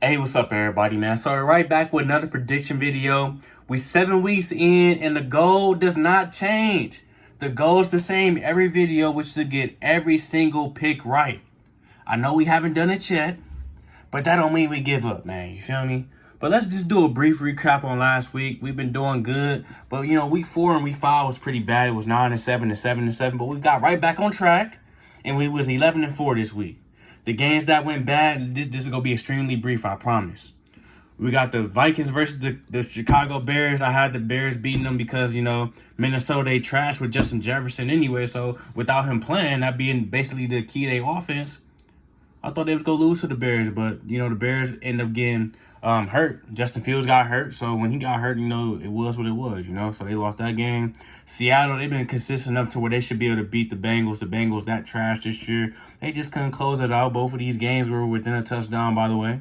Hey, what's up, everybody, man? So, right back with another prediction video. We 7 weeks in, and the goal does not change. The goal is the same every video, which is to get every single pick right. I know we haven't done it yet, but that don't mean we give up, man. You feel me? But let's just do a brief recap on last week. We've been doing good, but week 4 and week 5 was pretty bad. It was 9-7 and 7-7, but we got right back on track, and we was 11-4 this week. The games that went bad, this is gonna be extremely brief, I promise. We got the Vikings versus the Chicago Bears. I had the Bears beating them because, Minnesota, they trashed with Justin Jefferson anyway. So without him playing, that being basically the key to their offense, I thought they was going to lose to the Bears. But, the Bears end up getting hurt. Justin Fields got hurt. So when he got hurt, it was what it was, So they lost that game. Seattle, they've been consistent enough to where they should be able to beat the Bengals. The Bengals, that trash this year. They just couldn't close it out. Both of these games were within a touchdown, by the way.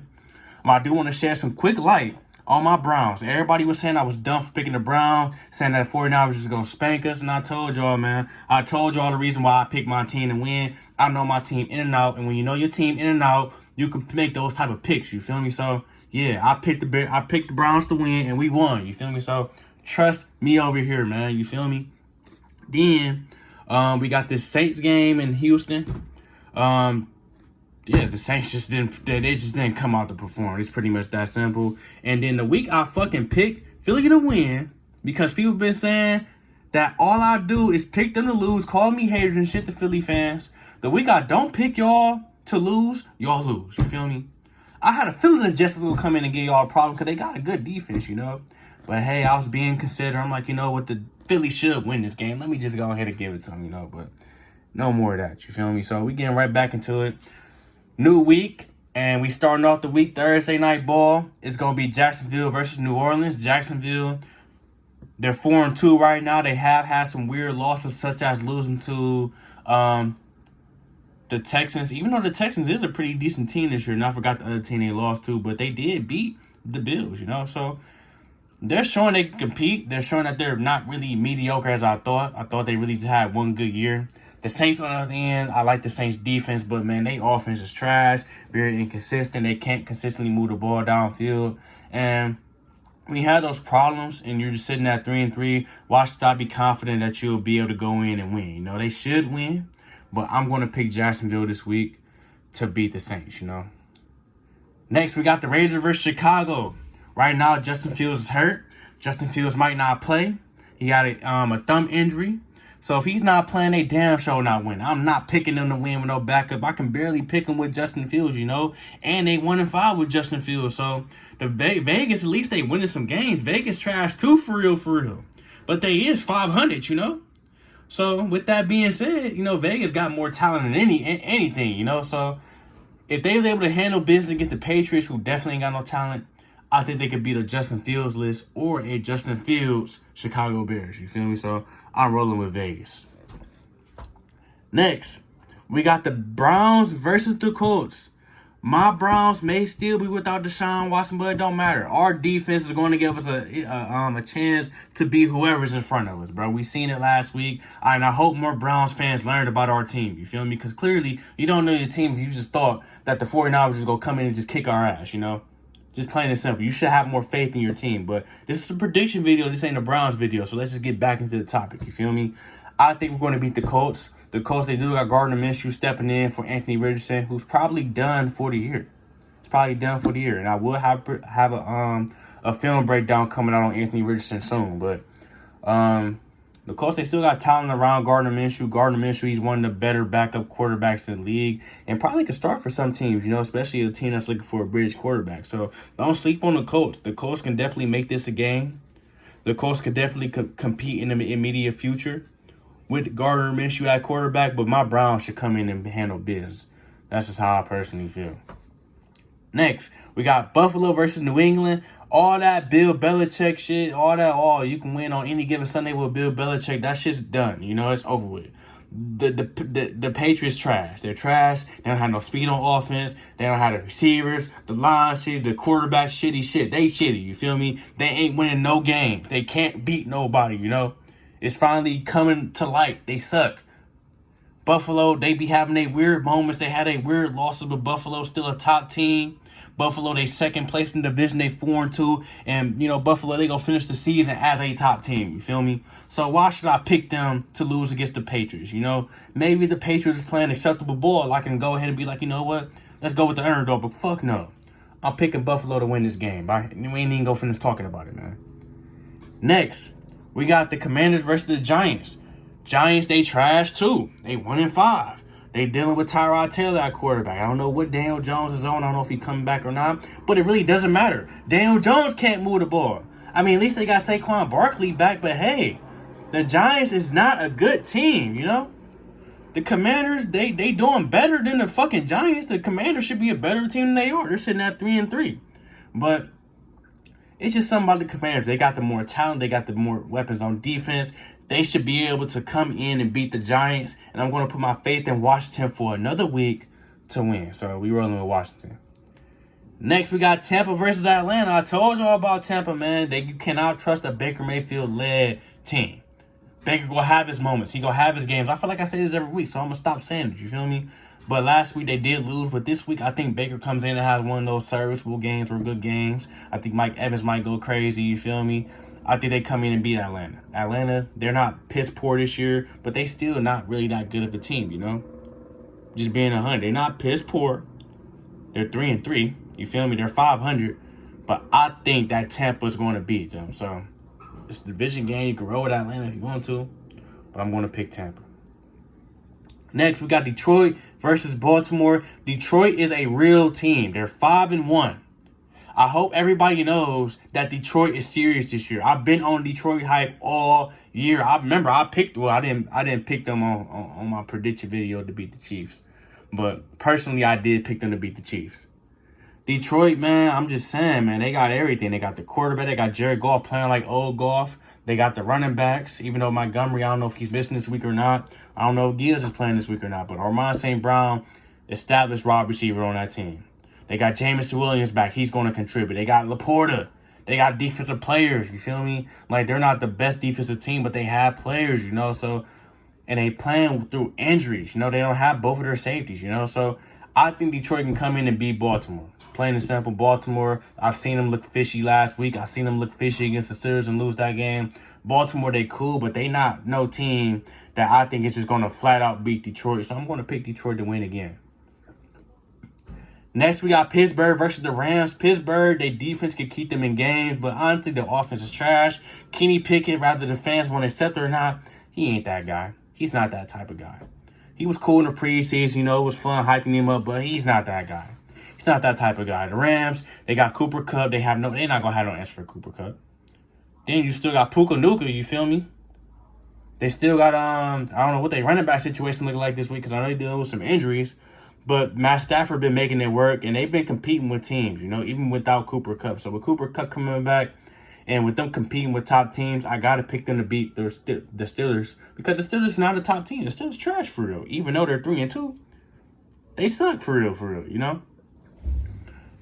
I do want to share some quick light on my Browns. Everybody was saying I was done for picking the Browns, saying that 49ers was just going to spank us. And I told y'all, man, I told y'all the reason why I picked my team to win. I know my team in and out. And when you know your team in and out, you can make those type of picks. You feel me? So, yeah, I picked the Browns to win, and we won. You feel me? So, trust me over here, man. You feel me? Then, we got this Saints game in Houston. Yeah, the Saints just didn't come out to perform. It's pretty much that simple. And then the week I fucking picked Philly to win, because people been saying that all I do is pick them to lose, call me haters and shit to Philly fans. The week I don't pick y'all to lose, y'all lose. You feel me? I had a feeling that Jacksonville will come in and give y'all a problem because they got a good defense, But hey, I was being considered. I'm like, what, the Philly should win this game. Let me just go ahead and give it to them, But no more of that. You feel me? So we getting right back into it. New week, and we starting off the week Thursday night ball. It's going to be Jacksonville versus New Orleans. Jacksonville, they're 4-2 right now. They have had some weird losses, such as losing to the Texans. Even though the Texans is a pretty decent team this year, and I forgot the other team they lost to, but they did beat the Bills, So they're showing they can compete. They're showing that they're not really mediocre as I thought. I thought they really just had one good year. The Saints, on the other end, I like the Saints' defense, but, man, their offense is trash, very inconsistent. They can't consistently move the ball downfield. And when you have those problems and you're just sitting at 3-3, why should I be confident that you'll be able to go in and win? They should win, but I'm going to pick Jacksonville this week to beat the Saints, Next, we got the Raiders versus Chicago. Right now, Justin Fields is hurt. Justin Fields might not play. He got a thumb injury. So if he's not playing, they damn sure not winning. I'm not picking them to win with no backup. I can barely pick them with Justin Fields, And they 1-5 with Justin Fields. So the Vegas, at least they winning some games. Vegas trash too, for real. But they is 500, So with that being said, Vegas got more talent than anything, So if they was able to handle business against the Patriots, who definitely ain't got no talent, I think they could beat a Justin Fields list or a Justin Fields Chicago Bears. You feel me? So I'm rolling with Vegas. Next, we got the Browns versus the Colts. My Browns may still be without Deshaun Watson, but it don't matter. Our defense is going to give us a chance to beat whoever's in front of us, bro. We seen it last week, and I hope more Browns fans learned about our team. You feel me? Because clearly, you don't know your team. You just thought that the 49ers was going to come in and just kick our ass, Just plain and simple. You should have more faith in your team. But this is a prediction video. This ain't a Browns video. So let's just get back into the topic. You feel me? I think we're going to beat the Colts. The Colts, they do got Gardner Minshew stepping in for Anthony Richardson, who's probably done for the year. It's probably done for the year. And I will have a film breakdown coming out on Anthony Richardson soon. But the Colts, they still got talent around Gardner Minshew. Gardner Minshew, he's one of the better backup quarterbacks in the league and probably could start for some teams, especially a team that's looking for a bridge quarterback. So don't sleep on the Colts. The Colts can definitely make this a game. The Colts could definitely compete in the immediate future with Gardner Minshew at quarterback, but my Browns should come in and handle business. That's just how I personally feel. Next, we got Buffalo versus New England. All that Bill Belichick shit, you can win on any given Sunday with Bill Belichick. That shit's done. It's over with. The Patriots trash. They're trash. They don't have no speed on offense. They don't have the receivers, the line shit, the quarterback shitty shit. They shitty. You feel me? They ain't winning no games. They can't beat nobody. It's finally coming to light. They suck. Buffalo, they be having their weird moments. They had a weird losses, but Buffalo still a top team. Buffalo, they second place in the division, they 4-2. And, you know, Buffalo, they go finish the season as a top team. You feel me? So why should I pick them to lose against the Patriots? You know, maybe the Patriots is playing acceptable ball. I can go ahead and be like, you know what? Let's go with the underdog. But fuck no. I'm picking Buffalo to win this game. We ain't even go finish talking about it, man. Next, we got the Commanders versus the Giants. Giants, they trash too. They 1-5. They dealing with Tyrod Taylor at quarterback. I don't know what Daniel Jones is on. I don't know if he's coming back or not. But it really doesn't matter. Daniel Jones can't move the ball. I mean, at least they got Saquon Barkley back. But hey, the Giants is not a good team, you know? The Commanders, they doing better than the fucking Giants. The Commanders should be a better team than they are. They're sitting at 3-3. But it's just something about the Commanders. They got the more talent. They got the more weapons on defense. They should be able to come in and beat the Giants. And I'm going to put my faith in Washington for another week to win. So we rolling with Washington. Next, we got Tampa versus Atlanta. I told y'all about Tampa, man. You cannot trust a Baker Mayfield-led team. Baker gonna have his moments. He gonna have his games. I feel like I say this every week, so I'm gonna stop saying it. You feel me? But last week they did lose. But this week I think Baker comes in and has one of those serviceable games or good games. I think Mike Evans might go crazy. You feel me? I think they come in and beat Atlanta. Atlanta, they're not piss poor this year, but they still not really that good of a team. You know, just being 100. They're not piss poor. They're 3-3. You feel me? They're 500. But I think that Tampa's going to beat them. So it's a division game. You can roll with Atlanta if you want to, but I'm going to pick Tampa. Next, we got Detroit versus Baltimore. Detroit is a real team. They're 5-1. I hope everybody knows that Detroit is serious this year. I've been on Detroit hype all year. I remember I didn't pick them on my prediction video to beat the Chiefs, but personally I did pick them to beat the Chiefs. Detroit, man, I'm just saying, man, they got everything. They got the quarterback. They got Jared Goff playing like old Goff. They got the running backs, even though Montgomery, I don't know if he's missing this week or not. I don't know if Gibbs is playing this week or not. But Armand St. Brown, established wide receiver on that team. They got Jameson Williams back. He's going to contribute. They got Laporta. They got defensive players. You feel me? Like, they're not the best defensive team, but they have players, you know. So, and they playing through injuries. You know, they don't have both of their safeties, you know. So, I think Detroit can come in and beat Baltimore. Plain and simple, Baltimore, I've seen them look fishy last week. I've seen them look fishy against the Steelers and lose that game. Baltimore, they cool, but they not no team that I think is just going to flat out beat Detroit. So I'm going to pick Detroit to win again. Next, we got Pittsburgh versus the Rams. Pittsburgh, their defense can keep them in games, but honestly, the offense is trash. Kenny Pickett, rather the fans want to accept it or not, he ain't that guy. He's not that type of guy. He was cool in the preseason, you know, it was fun hyping him up, but he's not that guy. He's not that type of guy. The Rams, they got Cooper Kupp. They're not going to have no answer for Cooper Kupp. Then you still got Puka Nuka, you feel me? They still got, I don't know what their running back situation look like this week because I know they're dealing with some injuries. But Matt Stafford been making it work, and they've been competing with teams, you know, even without Cooper Kupp. So with Cooper Kupp coming back and with them competing with top teams, I got to pick them to beat the Steelers because the Steelers is not a top team. The Steelers trash for real. Even though they're 3-2, they suck for real, you know?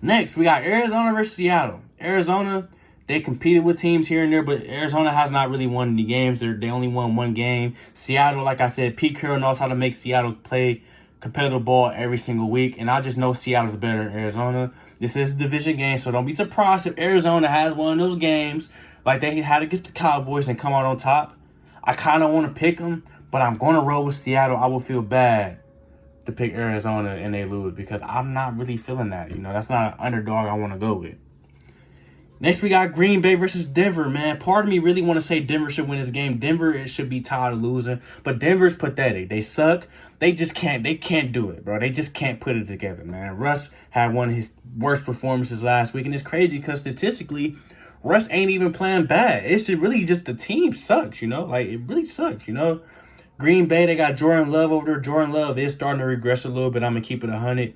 Next, we got Arizona versus Seattle. Arizona, they competed with teams here and there, but Arizona has not really won any games. They only won one game. Seattle, like I said, Pete Carroll knows how to make Seattle play competitive ball every single week, and I just know Seattle's better than Arizona. This is a division game, so don't be surprised if Arizona has one of those games like they had against the Cowboys and come out on top. I kind of want to pick them, but I'm going to roll with Seattle. I will feel bad to pick Arizona and they lose because I'm not really feeling that. You know, that's not an underdog I want to go with. Next, we got Green Bay versus Denver, man. Part of me really want to say Denver should win this game. Denver, it should be tired of losing, but Denver's pathetic. They suck. They just can't. They can't do it, bro. They just can't put it together, man. Russ had one of his worst performances last week, and it's crazy because statistically, Russ ain't even playing bad. It's just really just the team sucks, you know? Like, it really sucks, you know? Green Bay, they got Jordan Love over there. Jordan Love is starting to regress a little bit. I'm going to keep it 100.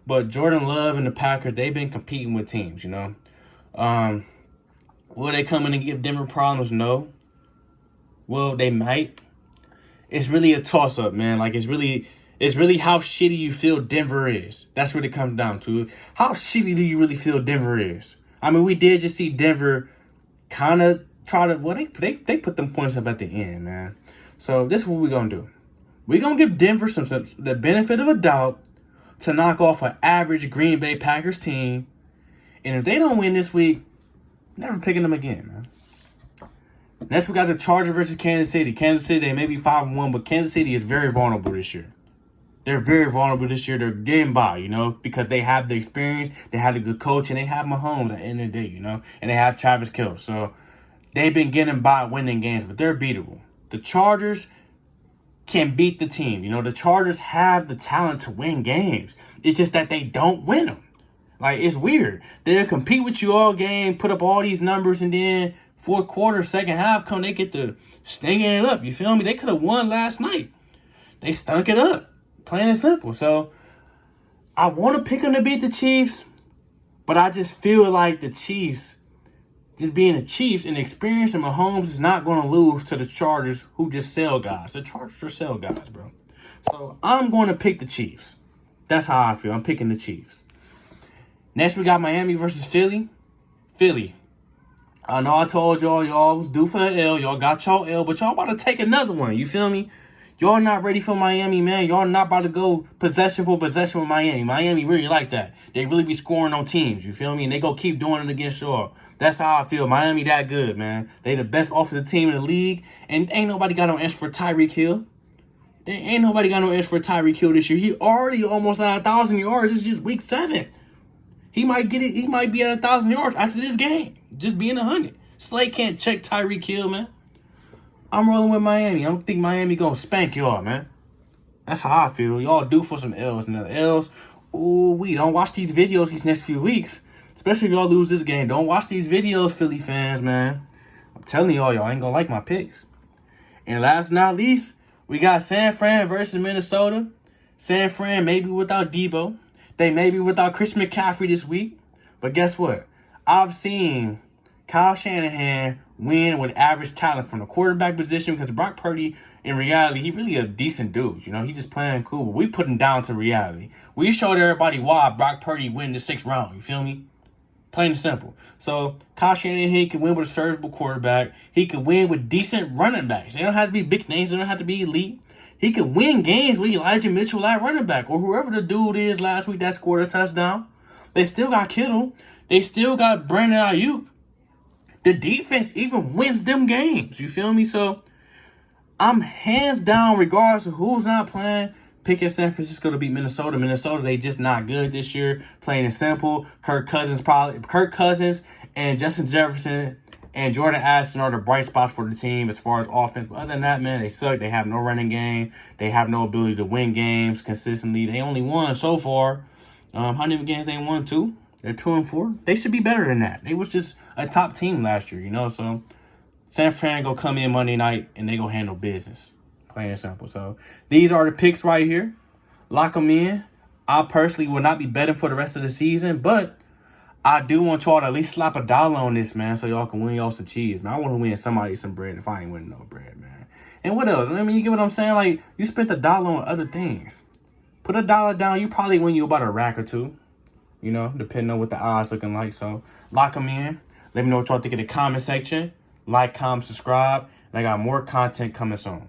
But Jordan Love and the Packers, they've been competing with teams, you know? Will they come in and give Denver problems? No. Well, they might. It's really a toss-up, man. Like, it's really how shitty you feel Denver is. That's what it comes down to. How shitty do you really feel Denver is? I mean, we did just see Denver kind of try to, well, they put them points up at the end, man. So this is what we're going to do. We're going to give Denver the benefit of a doubt to knock off an average Green Bay Packers team And if they don't win this week, never picking them again, man. Next, we got the Chargers versus Kansas City. Kansas City, they may be 5-1, but Kansas City is very vulnerable this year. They're very vulnerable this year. They're getting by, because they have the experience, they have the good coach, and they have Mahomes at the end of the day, and they have Travis Kelce. So they've been getting by winning games, but they're beatable. The Chargers can beat the team. The Chargers have the talent to win games. It's just that they don't win them. Like, it's weird. They'll compete with you all game, put up all these numbers, and then fourth quarter, second half, they get to stinking it up. You feel me? They could have won last night. They stunk it up. Plain and simple. So, I want to pick them to beat the Chiefs, but I just feel like the Chiefs, just being the Chiefs and the experience, and Mahomes is not going to lose to the Chargers, who just sell guys. The Chargers are sell guys, bro. So, I'm going to pick the Chiefs. That's how I feel. I'm picking the Chiefs. Next, we got Miami versus Philly. Philly. I know I told y'all was due for the L. Y'all got y'all L, but y'all about to take another one. You feel me? Y'all not ready for Miami, man. Y'all not about to go possession for possession with Miami. Miami really like that. They really be scoring on teams. You feel me? And they go keep doing it against y'all. That's how I feel. Miami that good, man. They the best offensive team in the league. And ain't nobody got no answer for Tyreek Hill. Ain't nobody got no answer for Tyreek Hill this year. He already almost at 1,000 yards. It's just week 7. He might get it. He might be at 1,000 yards after this game. Just being 100. Slade can't check Tyreek Hill, man. I'm rolling with Miami. I don't think Miami gonna spank y'all, man. That's how I feel. Y'all due for some L's. And the L's, we don't watch these videos these next few weeks. Especially if y'all lose this game. Don't watch these videos, Philly fans, man. I'm telling y'all ain't gonna like my picks. And last but not least, we got San Fran versus Minnesota. San Fran maybe without Debo. They may be without Chris McCaffrey this week. But guess what? I've seen Kyle Shanahan win with average talent from the quarterback position, because Brock Purdy, in reality, he really a decent dude. He just playing cool. But we put him down to reality. We showed everybody why Brock Purdy win the 6th round. You feel me? Plain and simple. So Kyle Shanahan can win with a serviceable quarterback. He can win with decent running backs. They don't have to be big names. They don't have to be elite. He can win games with Elijah Mitchell at running back, or whoever the dude is last week that scored a touchdown. They still got Kittle. They still got Brandon Ayuk. The defense even wins them games. You feel me? So I'm hands down, regardless of who's not playing, picking San Francisco to beat Minnesota. Minnesota, they just not good this year. Plain and simple. Kirk Cousins and Justin Jefferson and Jordan Addison are the bright spots for the team as far as offense. But other than that, man, they suck. They have no running game. They have no ability to win games consistently. They only won so far. How many games they won? 2? They're 2-4. They should be better than that. They was just a top team last year, So San Fran go come in Monday night and they go handle business. Plain and simple. So these are the picks right here. Lock them in. I personally will not be betting for the rest of the season, but I do want y'all to at least slap $1 on this, man, so y'all can win y'all some cheese, man. I want to win somebody some bread if I ain't winning no bread, man. And what else? I mean, you get what I'm saying? Like, you spent $1 on other things. Put $1 down, you probably win you about a rack or two, depending on what the odds looking like. So, lock them in. Let me know what y'all think in the comment section. Like, comment, subscribe. And I got more content coming soon.